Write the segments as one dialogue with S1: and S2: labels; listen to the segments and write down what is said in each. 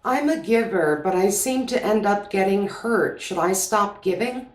S1: I'm a giver, but I seem to end up getting hurt. Should I stop giving?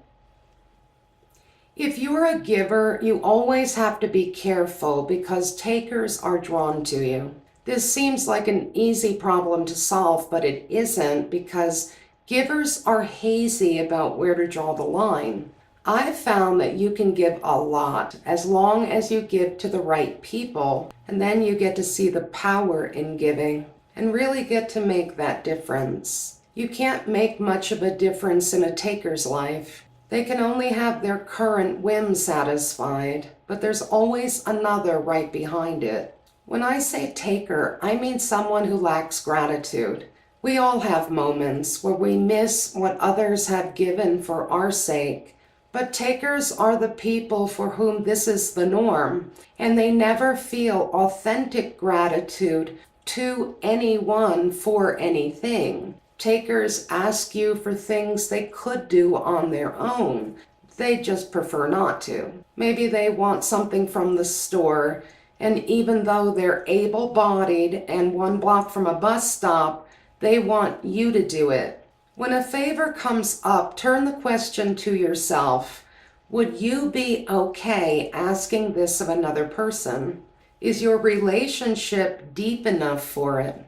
S1: If you're a giver, you always have to be careful because takers are drawn to you. This seems like an easy problem to solve, but it isn't because givers are hazy about where to draw the line. I've found that you can give a lot as long as you give to the right people, and then you get to see the power in giving and really get to make that difference. You can't make much of a difference in a taker's life. They can only have their current whim satisfied, but there's always another right behind it. When I say taker, I mean someone who lacks gratitude. We all have moments where we miss what others have given for our sake, but takers are the people for whom this is the norm, and they never feel authentic gratitude to anyone for anything. Takers ask you for things they could do on their own. They just prefer not to. Maybe they want something from the store, and even though they're able-bodied and 1 block from a bus stop, they want you to do it. When a favor comes up, turn the question to yourself. Would you be okay asking this of another person? Is your relationship deep enough for it?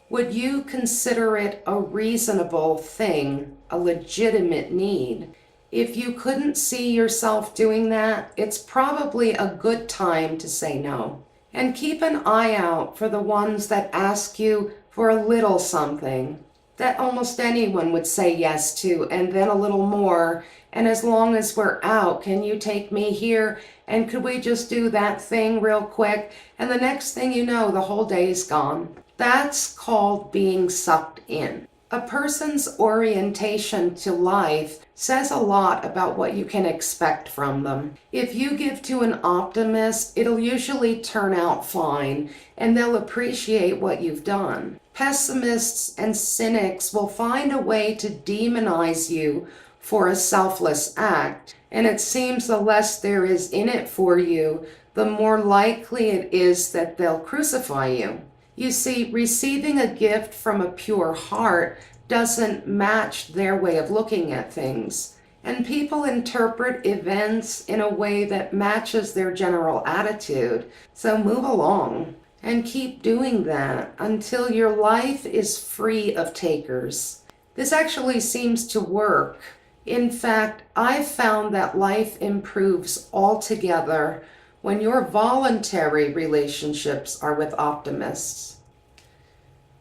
S1: Would you consider it a reasonable thing, a legitimate need? If you couldn't see yourself doing that, it's probably a good time to say no. And keep an eye out for the ones that ask you for a little something that almost anyone would say yes to, and then a little more. And as long as we're out, can you take me here? And could we just do that thing real quick? And the next thing you know, the whole day's gone. That's called being sucked in. A person's orientation to life says a lot about what you can expect from them. If you give to an optimist, it'll usually turn out fine, and they'll appreciate what you've done. Pessimists and cynics will find a way to demonize you for a selfless act, and it seems the less there is in it for you, the more likely it is that they'll crucify you. You see, receiving a gift from a pure heart doesn't match their way of looking at things. And people interpret events in a way that matches their general attitude. So move along and keep doing that until your life is free of takers. This actually seems to work. In fact, I've found that life improves altogether when your voluntary relationships are with optimists.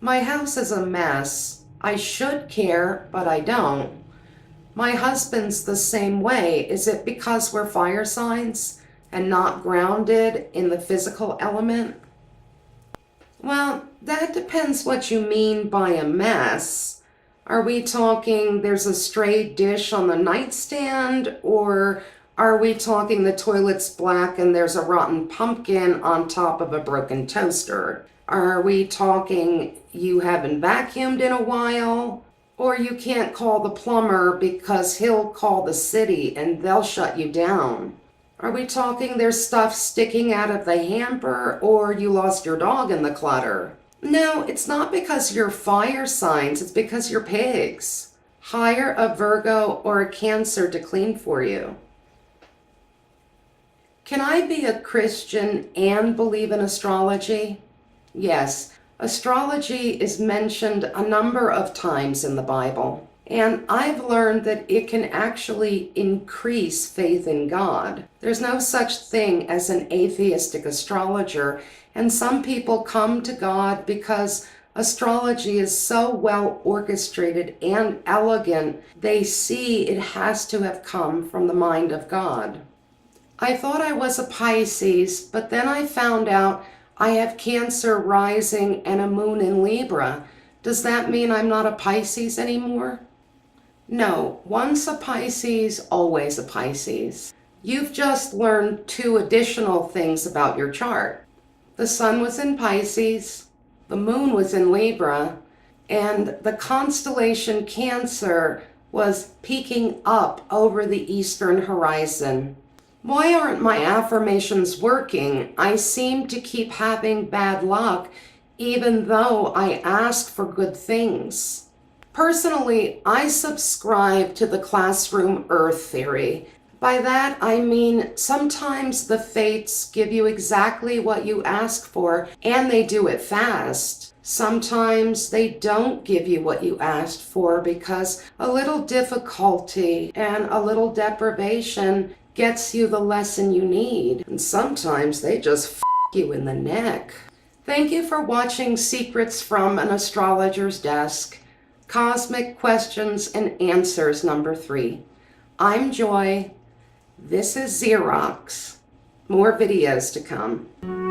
S1: My house is a mess. I should care, but I don't. My husband's the same way. Is it because we're fire signs and not grounded in the physical element? Well, that depends what you mean by a mess. Are we talking there's a stray dish on the nightstand, or are we talking the toilet's black and there's a rotten pumpkin on top of a broken toaster? Are we talking you haven't vacuumed in a while? Or you can't call the plumber because he'll call the city and they'll shut you down? Are we talking there's stuff sticking out of the hamper, or you lost your dog in the clutter? No, it's not because you're fire signs, it's because you're pigs. Hire a Virgo or a Cancer to clean for you. Can I be a Christian and believe in astrology? Yes, astrology is mentioned a number of times in the Bible, and I've learned that it can actually increase faith in God. There's no such thing as an atheistic astrologer, and some people come to God because astrology is so well orchestrated and elegant, they see it has to have come from the mind of God. I thought I was a Pisces, but then I found out I have Cancer rising and a moon in Libra. Does that mean I'm not a Pisces anymore? No, once a Pisces, always a Pisces. You've just learned 2 additional things about your chart. The sun was in Pisces, the moon was in Libra, and the constellation Cancer was peeking up over the eastern horizon. Why aren't my affirmations working? I seem to keep having bad luck even though I ask for good things. Personally, I subscribe to the classroom Earth theory. By that, I mean sometimes the fates give you exactly what you ask for, and they do it fast. Sometimes they don't give you what you asked for because a little difficulty and a little deprivation gets you the lesson you need. And sometimes they just you in the neck. Thank you for watching Secrets from an Astrologer's Desk, Cosmic Questions and Answers number 3. I'm Joy. This is Xerox. More videos to come.